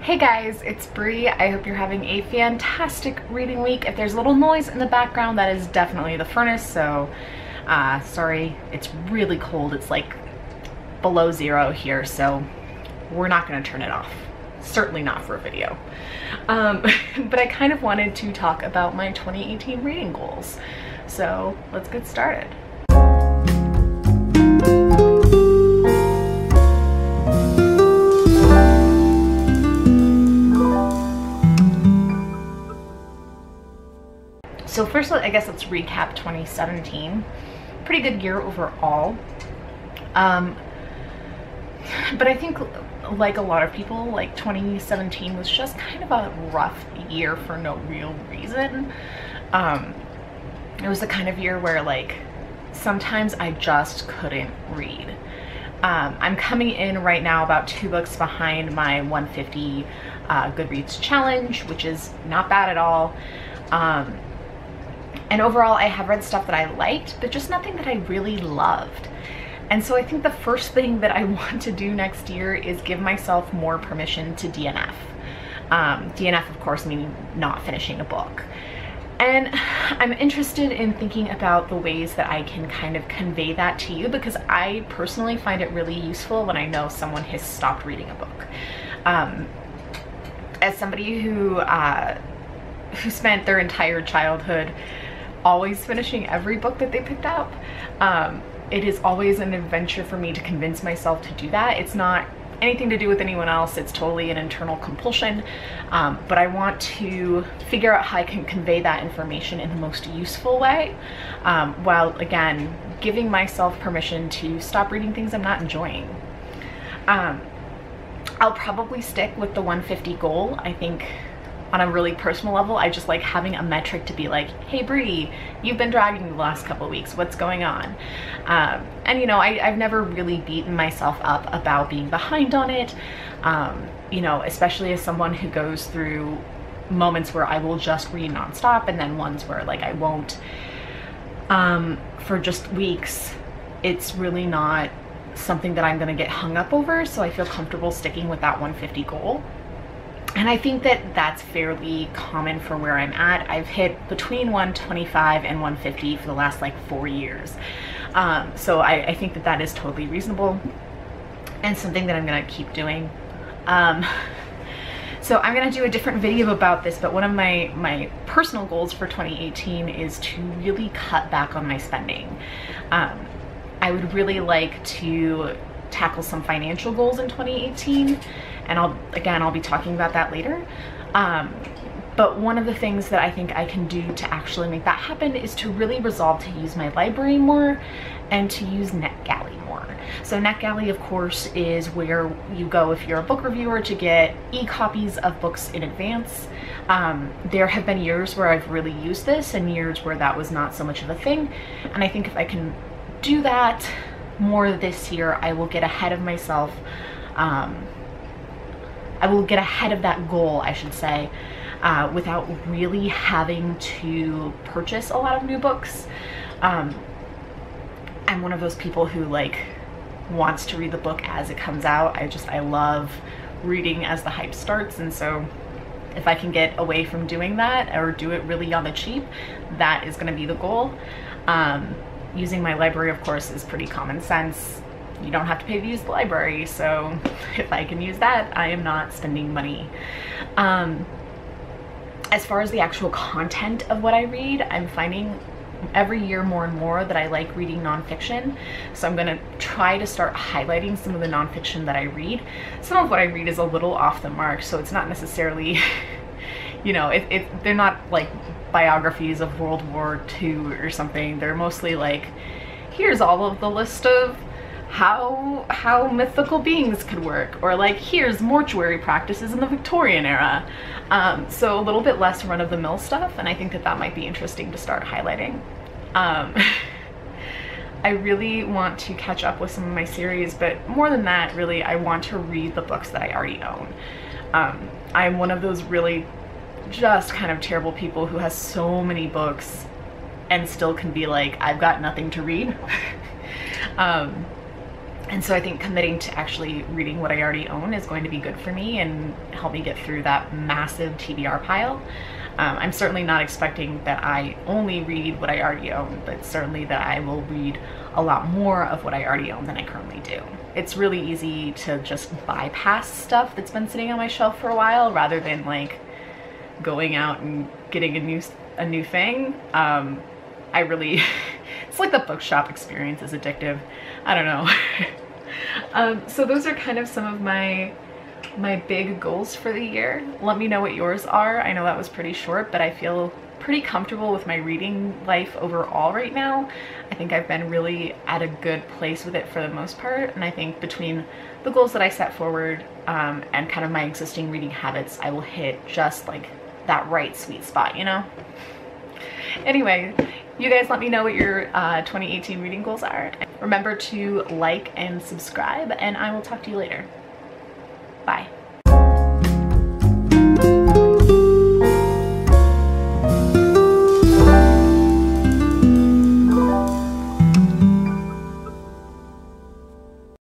Hey guys, it's Bree. I hope you're having a fantastic reading week. If there's a little noise in the background, that is definitely the furnace, so sorry. It's really cold. It's like below zero here, so we're not gonna turn it off. Certainly not for a video. But I kind of wanted to talk about my 2018 reading goals. So let's get started. So first, I guess let's recap 2017. Pretty good year overall. But I think, like a lot of people, like 2017 was just kind of a rough year for no real reason. It was the kind of year where like sometimes I just couldn't read. I'm coming in right now about 2 books behind my 150 Goodreads challenge, which is not bad at all. And overall, I have read stuff that I liked, but just nothing that I really loved. And so I think the first thing that I want to do next year is give myself more permission to DNF. DNF, of course, meaning not finishing a book. And I'm interested in thinking about the ways that I can kind of convey that to you, because I personally find it really useful when I know someone has stopped reading a book. As somebody who spent their entire childhood always finishing every book that they picked up, it is always an adventure for me to convince myself to do that. It's not anything to do with anyone else, it's totally an internal compulsion, but I want to figure out how I can convey that information in the most useful way, while again giving myself permission to stop reading things I'm not enjoying. I'll probably stick with the 150 goal. I think on a really personal level, I just like having a metric to be like, hey Bree, you've been dragging the last couple of weeks, what's going on? And you know, I've never really beaten myself up about being behind on it, you know, especially as someone who goes through moments where I will just read nonstop and then ones where like I won't for just weeks. It's really not something that I'm gonna get hung up over, so I feel comfortable sticking with that 150 goal. And I think that that's fairly common for where I'm at. I've hit between 125 and 150 for the last like 4 years. So I think that that is totally reasonable and something that I'm gonna keep doing. So I'm gonna do a different video about this, but one of my personal goals for 2018 is to really cut back on my spending. I would really like to tackle some financial goals in 2018, and I'll be talking about that later. But one of the things that I think I can do to actually make that happen is to really resolve to use my library more and to use NetGalley more. So NetGalley, of course, is where you go if you're a book reviewer to get e-copies of books in advance. There have been years where I've really used this and years where that was not so much of a thing. And I think if I can do that more this year, I will get ahead of myself. I will get ahead of that goal, I should say, without really having to purchase a lot of new books. I'm one of those people who like wants to read the book as it comes out. I love reading as the hype starts, and so if I can get away from doing that or do it really on the cheap, that is going to be the goal. Using my library, of course, is pretty common sense. You don't have to pay to use the library, so if I can use that, I am not spending money. As far as the actual content of what I read, I'm finding every year more and more that I like reading nonfiction. So I'm gonna try to start highlighting some of the nonfiction that I read. Some of what I read is a little off the mark, so it's not necessarily, you know, they're not like biographies of World War II or something. They're mostly like, here's all of the list of how mythical beings could work, or like here's mortuary practices in the Victorian era. So a little bit less run-of-the-mill stuff, and I think that that might be interesting to start highlighting. I really want to catch up with some of my series, but more than that, really, I want to read the books that I already own. I'm one of those really just kind of terrible people who has so many books and still can be like, I've got nothing to read. And so I think committing to actually reading what I already own is going to be good for me and help me get through that massive TBR pile. I'm certainly not expecting that I only read what I already own, but certainly that I will read a lot more of what I already own than I currently do. It's really easy to just bypass stuff that's been sitting on my shelf for a while rather than like going out and getting a new thing. I really, it's like the bookshop experience is addictive. I don't know. So those are kind of some of my big goals for the year. Let me know what yours are. I know that was pretty short, but I feel pretty comfortable with my reading life overall right now. I think I've been really at a good place with it for the most part, and I think between the goals that I set forward and kind of my existing reading habits, I will hit just like that right sweet spot, you know? Anyway, you guys let me know what your 2018 reading goals are. Remember to like and subscribe, and I will talk to you later. Bye.